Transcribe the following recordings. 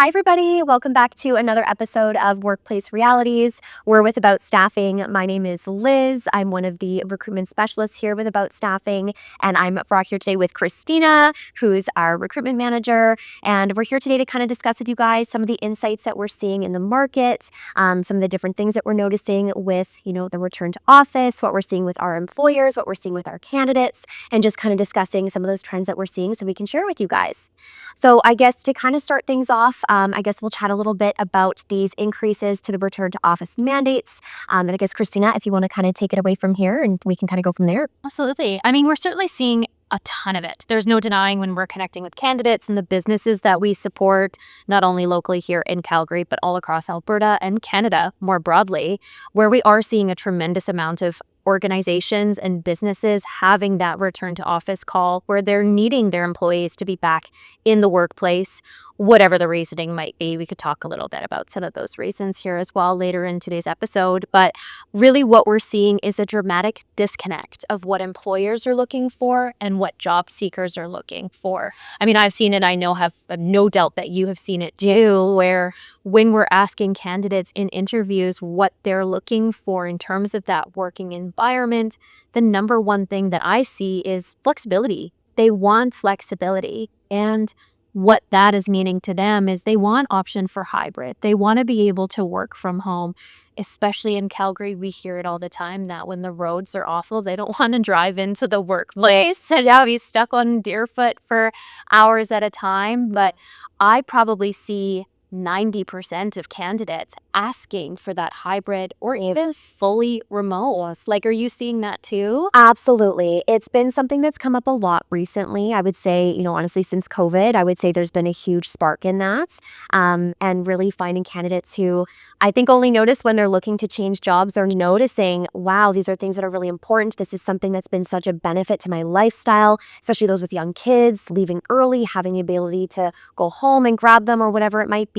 Hi, everybody. Welcome back to another episode of Workplace Realities. We're with About Staffing. My name is Liz. I'm one of the recruitment specialists here with About Staffing, and I'm brought here today with Cristina, who's our recruitment manager. And we're here today to kind of discuss with you guys some of the insights that we're seeing in the market, some of the different things that we're noticing with, the return to office, what we're seeing with our employers, what we're seeing with our candidates, and just kind of discussing some of those trends that we're seeing so we can share with you guys. So I guess to kind of start things off, I guess we'll chat a little bit about these increases to the return to office mandates. And I guess, Christina, if you want to kind of take it away from here and we can kind of go from there. Absolutely. I mean, we're certainly seeing a ton of it. There's no denying when we're connecting with candidates and the businesses that we support, not only locally here in Calgary, but all across Alberta and Canada more broadly, where we are seeing a tremendous amount of organizations and businesses having that return to office call where they're needing their employees to be back in the workplace, whatever the reasoning might be. We could talk a little bit about some of those reasons here as well later in today's episode. But really what we're seeing is a dramatic disconnect of what employers are looking for and what job seekers are looking for. I mean, I've seen it. I know have no doubt that you have seen it too, where when we're asking candidates in interviews what they're looking for in terms of that working environment, the number one thing that I see is flexibility. They want flexibility. And what that is meaning to them is they want option for hybrid. They want to be able to work from home, especially in Calgary. We hear it all the time that when the roads are awful, they don't want to drive into the workplace and be stuck on Deerfoot for hours at a time. But I probably see 90% of candidates asking for that hybrid or even fully remote. Like, are you seeing that too? Absolutely. It's been something that's come up a lot recently. I would say, honestly, since COVID, I would say there's been a huge spark in that. And really finding candidates who I think only notice when they're looking to change jobs, they're noticing, wow, these are things that are really important. This is something that's been such a benefit to my lifestyle, especially those with young kids, leaving early, having the ability to go home and grab them or whatever it might be,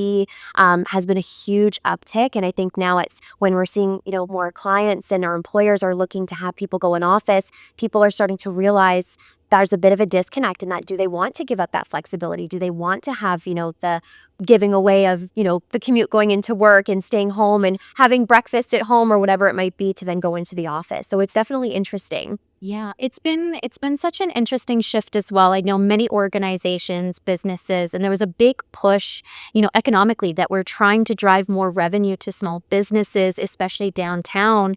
has been a huge uptick. And I think now it's when we're seeing, more clients and our employers are looking to have people go in office, people are starting to realize there's a bit of a disconnect in that. Do they want to give up that flexibility? Do they want to have, the giving away of, the commute going into work and staying home and having breakfast at home or whatever it might be to then go into the office? So it's definitely interesting. Yeah, it's been such an interesting shift as well. I know many organizations, businesses, and there was a big push, economically that we're trying to drive more revenue to small businesses, especially downtown.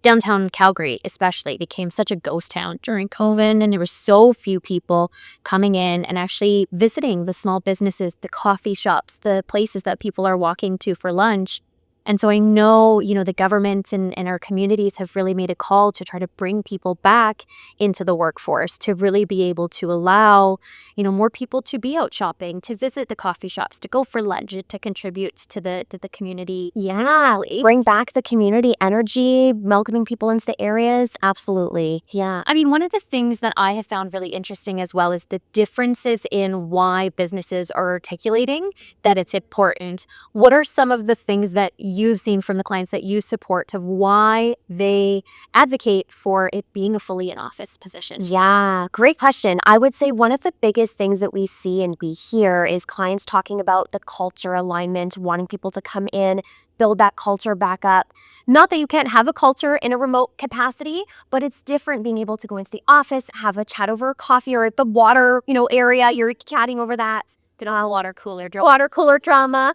Downtown Calgary especially became such a ghost town during COVID, and there were so few people coming in and actually visiting the small businesses, the coffee shops, the places that people are walking to for lunch. And so I know, the government and our communities have really made a call to try to bring people back into the workforce, to really be able to allow, more people to be out shopping, to visit the coffee shops, to go for lunch, to contribute to the community. Yeah, bring back the community energy, welcoming people into the areas. Absolutely. Yeah. I mean, one of the things that I have found really interesting as well is the differences in why businesses are articulating that it's important. What are some of the things that you've seen from the clients that you support of why they advocate for it being a fully in-office position? Yeah, great question. I would say one of the biggest things that we see and we hear is clients talking about the culture alignment, wanting people to come in, build that culture back up. Not that you can't have a culture in a remote capacity, but it's different being able to go into the office, have a chat over coffee or at the water, area, you're chatting over that. Water cooler drama.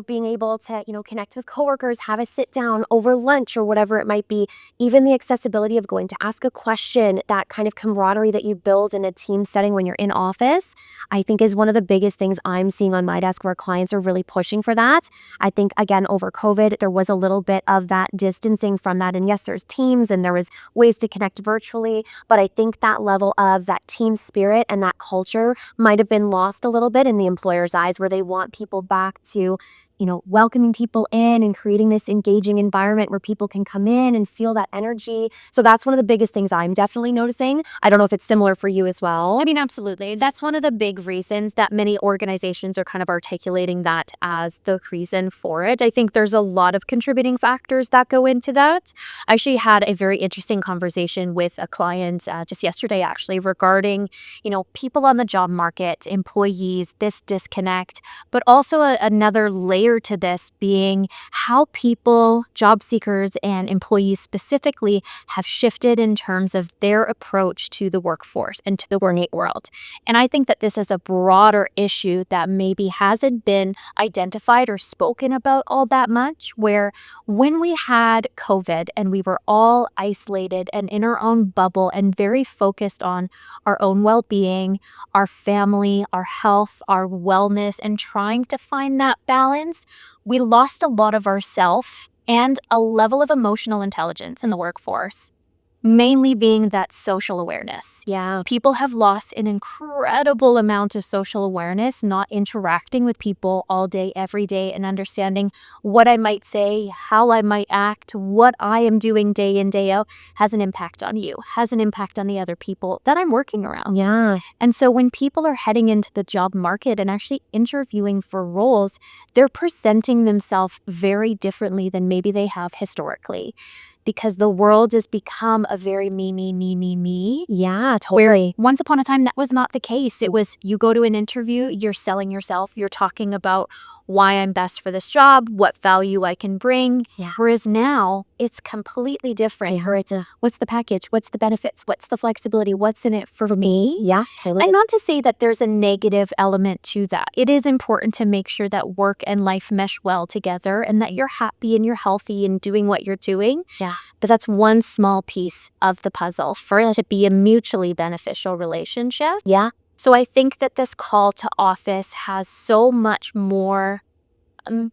Being able to, connect with coworkers, have a sit down over lunch or whatever it might be. Even the accessibility of going to ask a question, that kind of camaraderie that you build in a team setting when you're in office, I think is one of the biggest things I'm seeing on my desk where clients are really pushing for that. I think, again, over COVID, there was a little bit of that distancing from that. And yes, there's Teams and there was ways to connect virtually, but I think that level of that team spirit and that culture might have been lost a little bit in the employer's eyes where they want people back to welcoming people in and creating this engaging environment where people can come in and feel that energy. So that's one of the biggest things I'm definitely noticing. I don't know if it's similar for you as well. I mean, absolutely. That's one of the big reasons that many organizations are kind of articulating that as the reason for it. I think there's a lot of contributing factors that go into that. I actually had a very interesting conversation with a client just yesterday, actually, regarding, people on the job market, employees, this disconnect, but also another layer to this being how people, job seekers, and employees specifically have shifted in terms of their approach to the workforce and to the working world. And I think that this is a broader issue that maybe hasn't been identified or spoken about all that much, where when we had COVID and we were all isolated and in our own bubble and very focused on our own well-being, our family, our health, our wellness, and trying to find that balance, we lost a lot of ourself and a level of emotional intelligence in the workforce, mainly being that social awareness. Yeah. People have lost an incredible amount of social awareness, not interacting with people all day, every day, and understanding what I might say, how I might act, what I am doing day in, day out has an impact on you, has an impact on the other people that I'm working around. Yeah. And so when people are heading into the job market and actually interviewing for roles, they're presenting themselves very differently than maybe they have historically, because the world has become a very me, me, me, me, me. Yeah, Where totally. once upon a time, that was not the case. It was you go to an interview, you're selling yourself, you're talking about why I'm best for this job, what value I can bring. Yeah. Whereas now, it's completely different. Yeah. Where it's what's the package? What's the benefits? What's the flexibility? What's in it for me? Yeah, totally. And not to say that there's a negative element to that. It is important to make sure that work and life mesh well together and that you're happy and you're healthy and doing what you're doing. Yeah. But that's one small piece of the puzzle for it to be a mutually beneficial relationship. Yeah. So I think that this call to office has so much more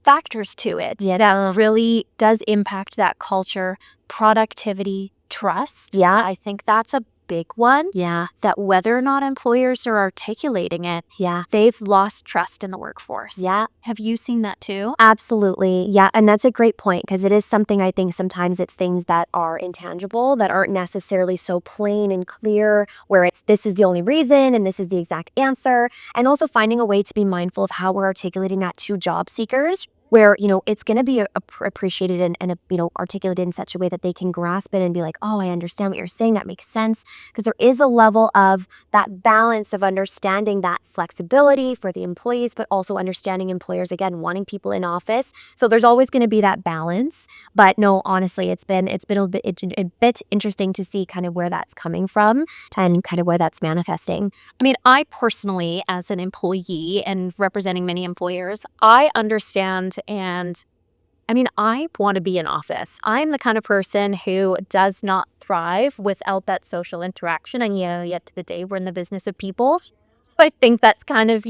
factors to it that really does impact that culture, productivity, trust. Yeah. I think that's a big one. Yeah. That whether or not employers are articulating it, Yeah. they've lost trust in the workforce. Yeah. Have you seen that too? Absolutely. Yeah. And that's a great point because it is something I think sometimes it's things that are intangible that aren't necessarily so plain and clear where it's this is the only reason and this is the exact answer. And also finding a way to be mindful of how we're articulating that to job seekers where, it's going to be appreciated and articulated in such a way that they can grasp it and be like, oh, I understand what you're saying. That makes sense. Because there is a level of that balance of understanding that flexibility for the employees, but also understanding employers, again, wanting people in office. So there's always going to be that balance. But no, honestly, it's been a bit interesting to see kind of where that's coming from and kind of where that's manifesting. I mean, I personally, as an employee and representing many employers, I understand and I mean, I want to be in office. I'm the kind of person who does not thrive without that social interaction. And yet to the day we're in the business of people. I think that's kind of,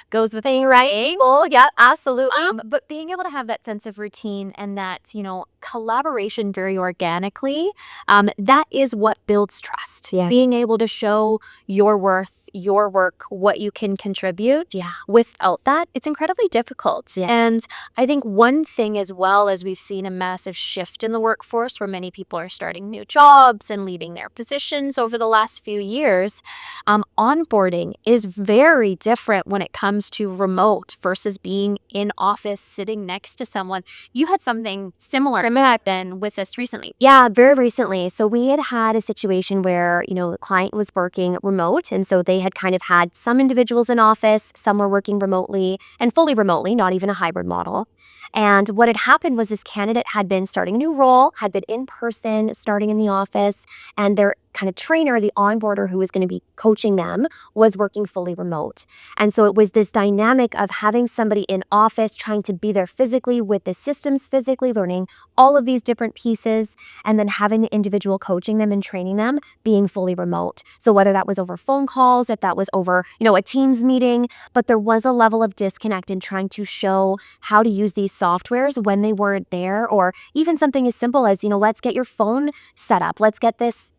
goes with it, right? Well, yeah, absolutely. But being able to have that sense of routine and that, collaboration very organically, that is what builds trust. Yeah. Being able to show your worth, your work, what you can contribute. Yeah. Without that, it's incredibly difficult. Yeah. And I think one thing as well as we've seen a massive shift in the workforce where many people are starting new jobs and leaving their positions over the last few years, onboarding is very different when it comes to remote versus being in office sitting next to someone. You had something similar happen with us recently. Yeah, very recently. So we had a situation where, the client was working remote. And so they had kind of had some individuals in office, some were working remotely and fully remotely, not even a hybrid model. And what had happened was this candidate had been starting a new role, had been in person, starting in the office, and their kind of trainer, the onboarder who was going to be coaching them, was working fully remote. And so it was this dynamic of having somebody in office trying to be there physically with the systems physically, learning all of these different pieces, and then having the individual coaching them and training them being fully remote. So whether that was over phone calls, if that was over, a Teams meeting, but there was a level of disconnect in trying to show how to use these softwares when they weren't there, or even something as simple as, let's get your phone set up. Let's get this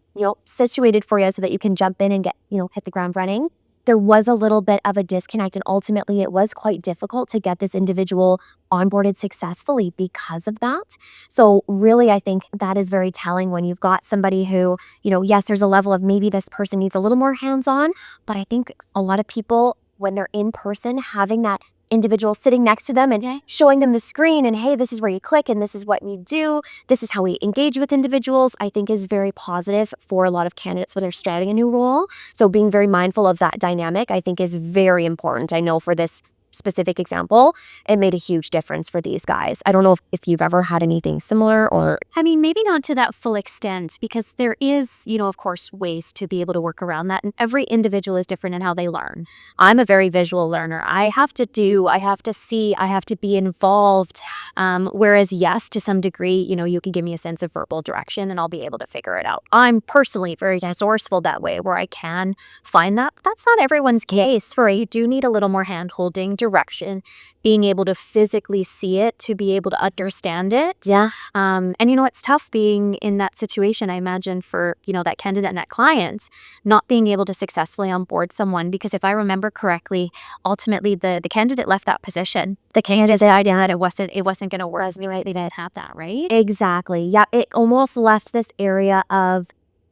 situated for you so that you can jump in and get, hit the ground running. there was a little bit of a disconnect, and ultimately it was quite difficult to get this individual onboarded successfully because of that. So really, I think that is very telling when you've got somebody who, yes, there's a level of maybe this person needs a little more hands-on, but I think a lot of people, when they're in person, having that individual sitting next to them and showing them the screen and, hey, this is where you click and this is what you do, this is how we engage with individuals, I think is very positive for a lot of candidates when they're starting a new role. So being very mindful of that dynamic, I think, is very important. I know for this specific example, it made a huge difference for these guys. I don't know if you've ever had anything similar or. I mean, maybe not to that full extent, because there is, of course, ways to be able to work around that. And every individual is different in how they learn. I'm a very visual learner. I have to do, I have to see, I have to be involved. Whereas, yes, to some degree, you can give me a sense of verbal direction and I'll be able to figure it out. I'm personally very resourceful that way, where I can find that. But that's not everyone's case, where you do need a little more hand holding, direction, being able to physically see it, to be able to understand it. Yeah. And it's tough being in that situation, I imagine, for, that candidate and that client, not being able to successfully onboard someone, because if I remember correctly, ultimately the candidate left that position. The candidate said that it wasn't going to work. They didn't have that, right? Exactly. Yeah, it almost left this area of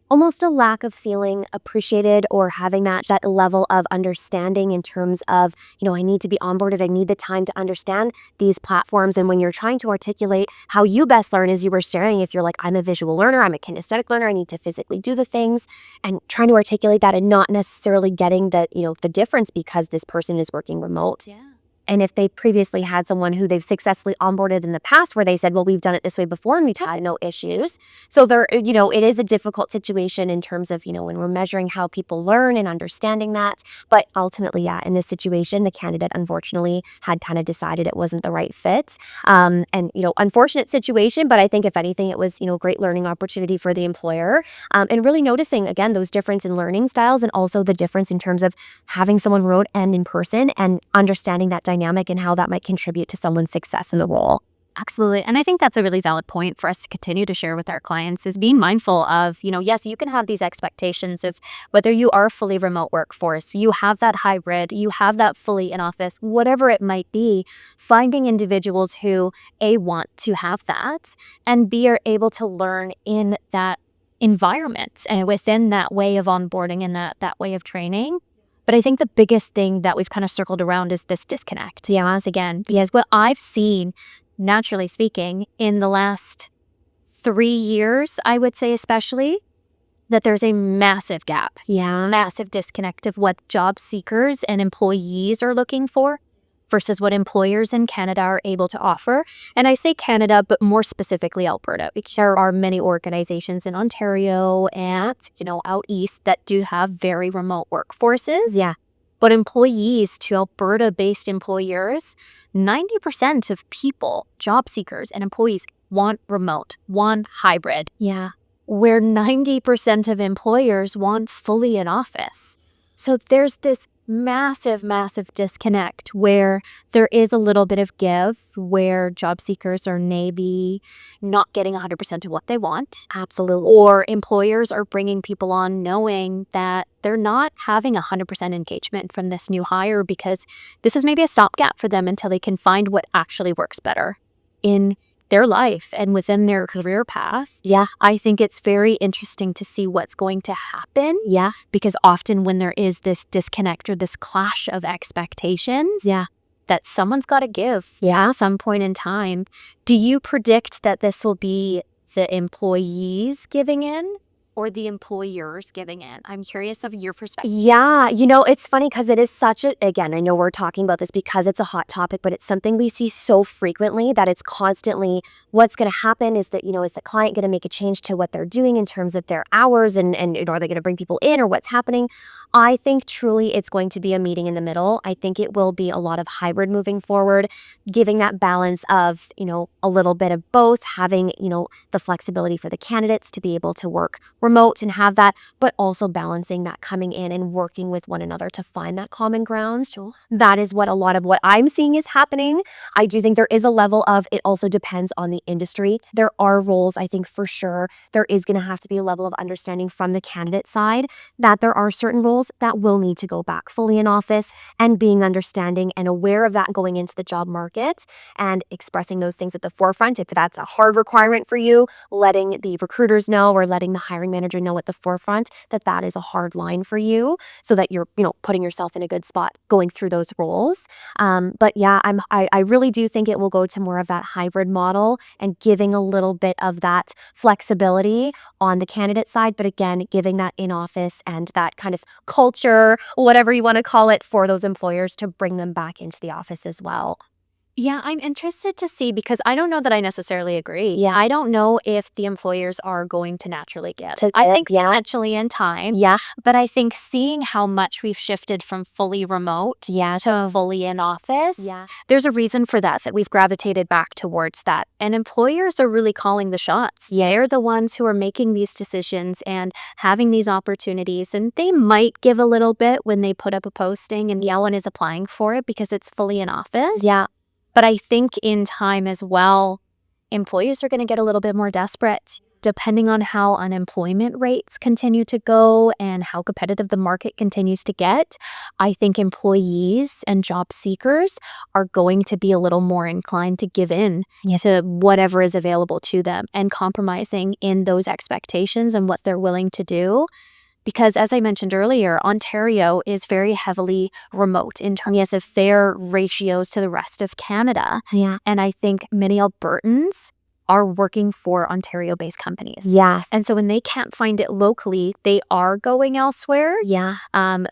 almost a lack of feeling appreciated or having that level of understanding in terms of, I need to be onboarded. I need the time to understand these platforms. And when you're trying to articulate how you best learn, as you were sharing, if you're like, I'm a visual learner, I'm a kinesthetic learner, I need to physically do the things, and trying to articulate that and not necessarily getting the difference because this person is working remote. Yeah. And if they previously had someone who they've successfully onboarded in the past where they said, well, we've done it this way before and we've had no issues. So it is a difficult situation in terms of, when we're measuring how people learn and understanding that. But ultimately, yeah, in this situation, the candidate unfortunately had kind of decided it wasn't the right fit. And, unfortunate situation, but I think if anything, it was, great learning opportunity for the employer. And really noticing, again, those difference in learning styles and also the difference in terms of having someone remote and in person and understanding that dynamic and how that might contribute to someone's success in the role. Absolutely. And I think that's a really valid point for us to continue to share with our clients, is being mindful of, yes, you can have these expectations of whether you are a fully remote workforce, you have that hybrid, you have that fully in office, whatever it might be, finding individuals who, A, want to have that, and B, are able to learn in that environment and within that way of onboarding and that way of training. But I think the biggest thing that we've kind of circled around is this disconnect. Yes, again, because what I've seen, naturally speaking, in the last 3 years, I would say especially, that there's a massive gap. Yeah. Massive disconnect of what job seekers and employees are looking for versus what employers in Canada are able to offer. And I say Canada, but more specifically Alberta, because there are many organizations in Ontario and, out east that do have very remote workforces. Yeah. But employees to Alberta-based employers, 90% of people, job seekers and employees, want remote, want hybrid. Yeah. Where 90% of employers want fully in office. So there's this massive, massive disconnect where there is a little bit of give, where job seekers are maybe not getting 100% of what they want. Absolutely. Or employers are bringing people on knowing that they're not having 100% engagement from this new hire, because this is maybe a stopgap for them until they can find what actually works better in their life and within their career path. Yeah. I think it's very interesting to see what's going to happen. Yeah. Because often when there is this disconnect or this clash of expectations, Yeah. that someone's got to give Yeah. at some point in time. Do you predict that this will be the employees giving in or the employers giving in? I'm curious of your perspective. Yeah, it's funny because it is again, I know we're talking about this because it's a hot topic, but it's something we see so frequently that it's constantly what's going to happen is that, is the client going to make a change to what they're doing in terms of their hours and are they going to bring people in or what's happening? I think truly it's going to be a meeting in the middle. I think it will be a lot of hybrid moving forward, giving that balance of, a little bit of both, having, the flexibility for the candidates to be able to work remote and have that, but also balancing that coming in and working with one another to find that common ground. Sure. That is what a lot of what I'm seeing is happening. I do think there is a level of it also depends on the industry. There are roles, I think for sure, there is going to have to be a level of understanding from the candidate side that there are certain roles that will need to go back fully in office, and being understanding and aware of that going into the job market and expressing those things at the forefront. If that's a hard requirement for you, letting the recruiters know or letting the hiring manager know at the forefront that that is a hard line for you, so that you're, putting yourself in a good spot going through those roles. But yeah, I really do think it will go to more of that hybrid model and giving a little bit of that flexibility on the candidate side, but again, giving that in office and that kind of culture, whatever you want to call it, for those employers to bring them back into the office as well. Yeah, I'm interested to see because I don't know that I necessarily agree. Yeah. I don't know if the employers are going to naturally get. To I get, think yeah. eventually in time, Yeah. but I think seeing how much we've shifted from fully remote Yeah. to fully in office, Yeah. there's a reason for that we've gravitated back towards that. And employers are really calling the shots. Yeah. They're the ones who are making these decisions and having these opportunities. And they might give a little bit when they put up a posting and no one is applying for it because it's fully in office. Yeah. But I think in time as well, employers are going to get a little bit more desperate depending on how unemployment rates continue to go and how competitive the market continues to get. I think employees and job seekers are going to be a little more inclined to give in to whatever is available to them and compromising in those expectations and what they're willing to do. Because as I mentioned earlier, Ontario is very heavily remote in terms of their ratios to the rest of Canada. Yeah. And I think many Albertans are working for Ontario-based companies. Yes. And so when they can't find it locally, they are going elsewhere. Yeah.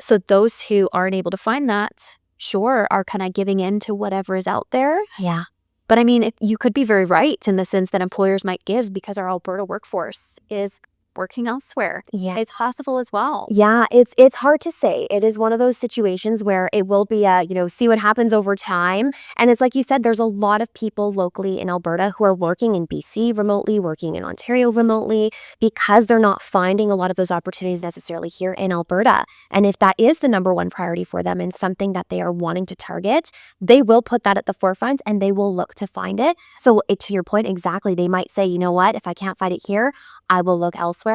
So those who aren't able to find that, sure, are kind of giving in to whatever is out there. Yeah. But I mean, you could be very right in the sense that employers might give because our Alberta workforce is working elsewhere. Yeah. It's possible as well. Yeah, it's hard to say. It is one of those situations where it will be see what happens over time. And it's like you said, there's a lot of people locally in Alberta who are working in BC remotely, working in Ontario remotely, because they're not finding a lot of those opportunities necessarily here in Alberta. And if that is the number one priority for them and something that they are wanting to target, they will put that at the forefront and they will look to find it. So to your point, exactly, they might say, you know what, if I can't find it here, I will look elsewhere.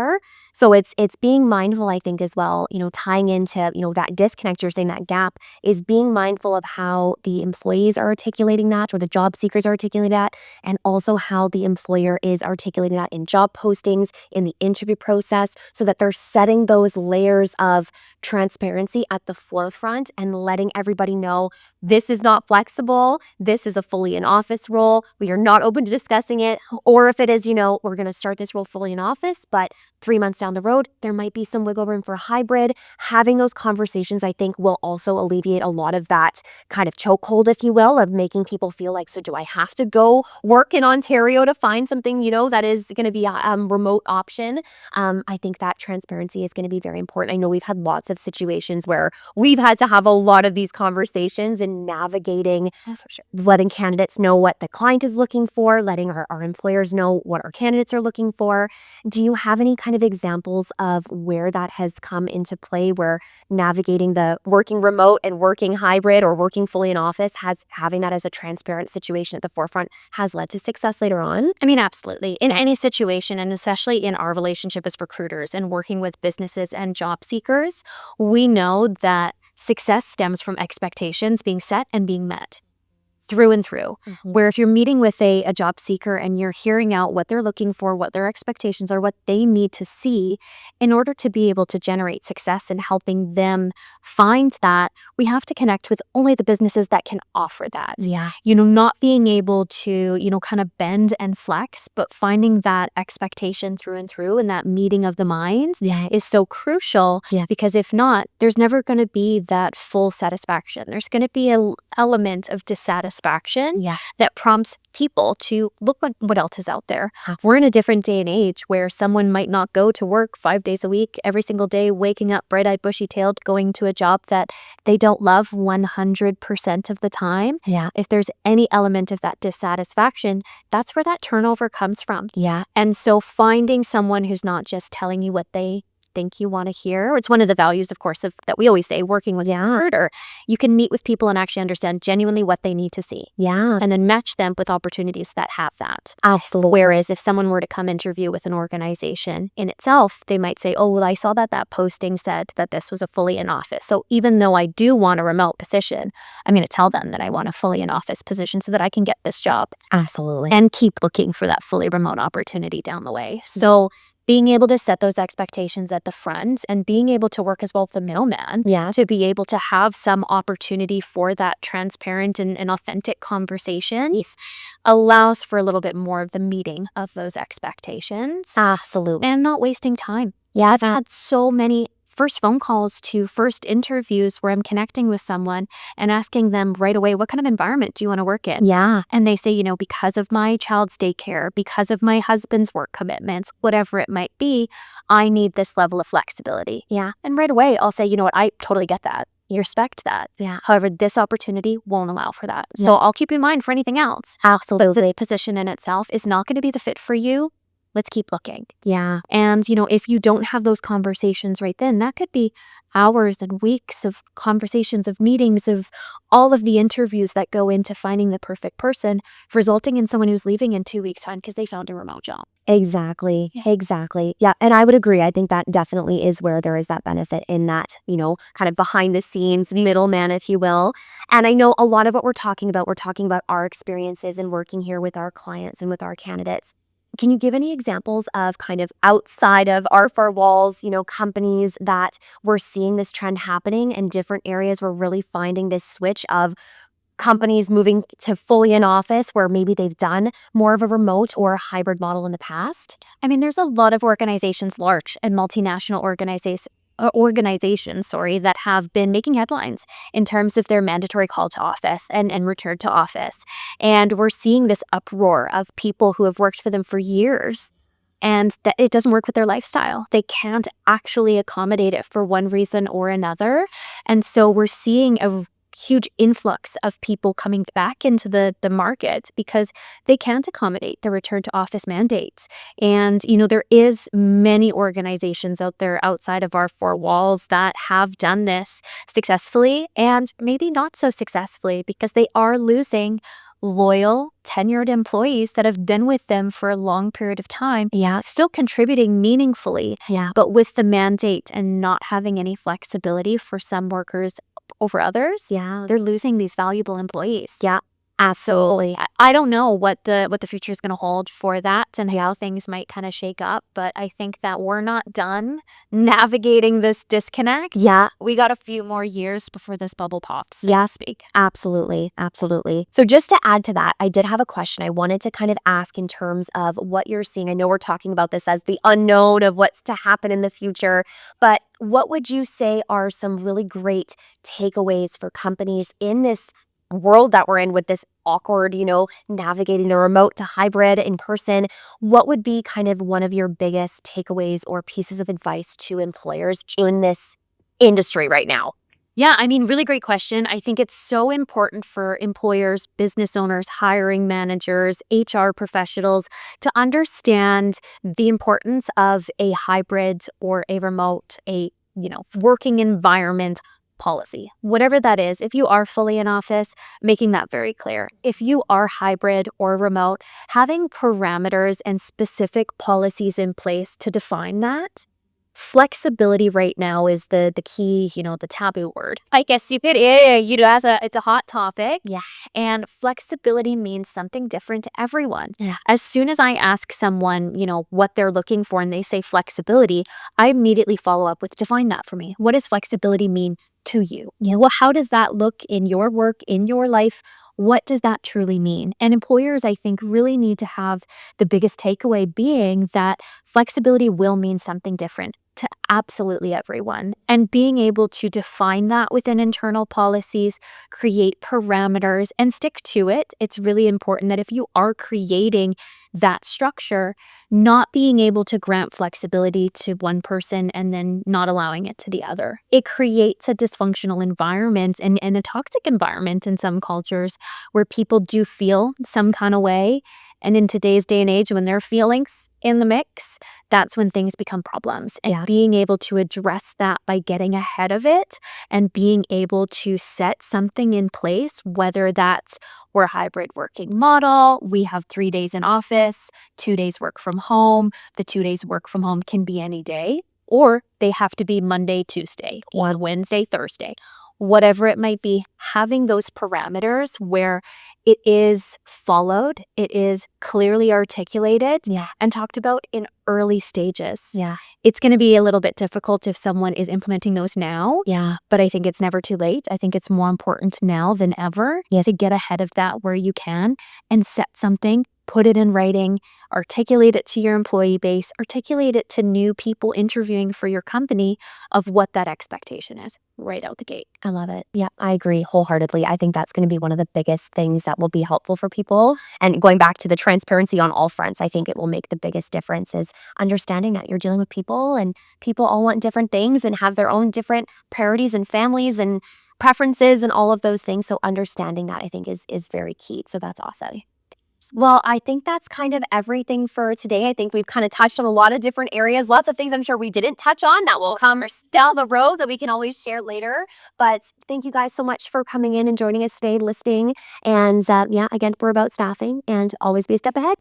So it's being mindful, I think, as well, tying into, that disconnect, you're saying that gap, is being mindful of how the employees are articulating that or the job seekers are articulating that, and also how the employer is articulating that in job postings, in the interview process, so that they're setting those layers of transparency at the forefront and letting everybody know this is not flexible, this is a fully in office role, we are not open to discussing it, or if it is, we're going to start this role fully in office, but 3 months down the road, there might be some wiggle room for hybrid. Having those conversations, I think, will also alleviate a lot of that kind of chokehold, if you will, of making people feel like, so do I have to go work in Ontario to find something, that is going to be a remote option? I think that transparency is going to be very important. I know we've had lots of situations where we've had to have a lot of these conversations and navigating, For sure. letting candidates know what the client is looking for, letting our employers know what our candidates are looking for. Do you have any kind of examples of where that has come into play, where navigating the working remote and working hybrid or working fully in office, having that as a transparent situation at the forefront, has led to success later on? I mean, absolutely. In any situation, and especially in our relationship as recruiters and working with businesses and job seekers, we know that success stems from expectations being set and being met. Through and through, where if you're meeting with a job seeker and you're hearing out what they're looking for, what their expectations are, what they need to see in order to be able to generate success and helping them find that, we have to connect with only the businesses that can offer that. Yeah. Not being able to, kind of bend and flex, but finding that expectation through and through and that meeting of the minds Yeah. is so crucial. Yeah. Because if not, there's never going to be that full satisfaction. There's going to be an element of dissatisfaction dissatisfaction Yeah. that prompts people to look what else is out there. Absolutely. We're in a different day and age where someone might not go to work 5 days a week, every single day, waking up bright-eyed, bushy-tailed, going to a job that they don't love 100% of the time. Yeah. If there's any element of that dissatisfaction, that's where that turnover comes from. Yeah. And so finding someone who's not just telling you what they think you want to hear. It's one of the values, of course, of that we always say, working with Yeah. recruiter. You can meet with people and actually understand genuinely what they need to see, Yeah. and then match them with opportunities that have that. Absolutely. Whereas if someone were to come interview with an organization in itself, they might say, oh, well, I saw that posting said that this was a fully in office. So even though I do want a remote position, I'm going to tell them that I want a fully in office position so that I can get this job Absolutely. and keep looking for that fully remote opportunity down the way. So being able to set those expectations at the front and being able to work as well with the middleman Yeah. to be able to have some opportunity for that transparent and authentic conversations allows for a little bit more of the meeting of those expectations Absolutely. and not wasting time. Yeah. I've had so many first phone calls to first interviews where I'm connecting with someone and asking them right away, what kind of environment do you want to work in? Yeah. And they say, because of my child's daycare, because of my husband's work commitments, whatever it might be, I need this level of flexibility. Yeah. And right away, I'll say, you know what, I totally get that. You respect that. Yeah. However, this opportunity won't allow for that. Yeah. So I'll keep in mind for anything else. But Absolutely. the position in itself is not going to be the fit for you. Let's keep looking. Yeah. And, if you don't have those conversations right then, that could be hours and weeks of conversations, of meetings, of all of the interviews that go into finding the perfect person, resulting in someone who's leaving in 2 weeks' time because they found a remote job. Exactly. Yeah. Exactly. Yeah. And I would agree. I think that definitely is where there is that benefit in that, kind of behind the scenes middleman, if you will. And I know a lot of what we're talking about our experiences in working here with our clients and with our candidates. Can you give any examples of kind of outside of our four walls, companies that we're seeing this trend happening in different areas? We're really finding this switch of companies moving to fully in office where maybe they've done more of a remote or a hybrid model in the past? I mean, there's a lot of organizations, large and multinational organizations, that have been making headlines in terms of their mandatory call to office and return to office. And we're seeing this uproar of people who have worked for them for years and that it doesn't work with their lifestyle. They can't actually accommodate it for one reason or another. And so we're seeing a huge influx of people coming back into the market because they can't accommodate the return to office mandates. And, there is many organizations out there outside of our four walls that have done this successfully and maybe not so successfully because they are losing loyal, tenured employees that have been with them for a long period of time, Yeah. still contributing meaningfully, Yeah. but with the mandate and not having any flexibility for some workers over others, Yeah. they're losing these valuable employees. Yeah. Absolutely. I don't know what the future is going to hold for that and how things might kind of shake up, but I think that we're not done navigating this disconnect. Yeah. We got a few more years before this bubble pops, so Yeah. to speak. Absolutely. Absolutely. So just to add to that, I did have a question I wanted to kind of ask in terms of what you're seeing. I know we're talking about this as the unknown of what's to happen in the future, but what would you say are some really great takeaways for companies in this world that we're in with this awkward, navigating the remote to hybrid in person? What would be kind of one of your biggest takeaways or pieces of advice to employers in this industry right now? Yeah, I mean, really great question. I think it's so important for employers, business owners, hiring managers, HR professionals to understand the importance of a hybrid or a remote, working environment policy. Whatever that is, if you are fully in office, making that very clear. If you are hybrid or remote, having parameters and specific policies in place to define that. Flexibility right now is the key, the taboo word. I guess you could, it's a hot topic. Yeah. And flexibility means something different to everyone. Yeah. As soon as I ask someone, what they're looking for and they say flexibility, I immediately follow up with define that for me. What does flexibility mean to you? Well, how does that look in your work, in your life? What does that truly mean? And employers, I think, really need to have the biggest takeaway being that flexibility will mean something different to absolutely everyone. And being able to define that within internal policies, create parameters, and stick to it. It's really important that if you are creating that structure, not being able to grant flexibility to one person and then not allowing it to the other. It creates a dysfunctional environment and a toxic environment in some cultures where people do feel some kind of way. And in today's day and age, when there are feelings in the mix, that's when things become problems. And Yeah. being able to address that by getting ahead of it and being able to set something in place, whether that's we're a hybrid working model, we have 3 days in office, 2 days work from home. The 2 days work from home can be any day, or they have to be Monday, Tuesday, or Wednesday, Thursday. Whatever it might be, having those parameters where it is followed, it is clearly articulated Yeah. and talked about in early stages. Yeah. It's going to be a little bit difficult if someone is implementing those now, Yeah. but I think it's never too late. I think it's more important now than ever to get ahead of that where you can and set something, put it in writing, articulate it to your employee base, articulate it to new people interviewing for your company of what that expectation is right out the gate. I love it. Yeah, I agree wholeheartedly. I think that's going to be one of the biggest things that will be helpful for people. And going back to the transparency on all fronts, I think it will make the biggest difference is understanding that you're dealing with people and people all want different things and have their own different priorities and families and preferences and all of those things. So understanding that I think is very key. So that's awesome. Well, I think that's kind of everything for today. I think we've kind of touched on a lot of different areas, lots of things I'm sure we didn't touch on that will come down the road that we can always share later. But thank you guys so much for coming in and joining us today, listening. And yeah, again, we're about staffing and always be a step ahead.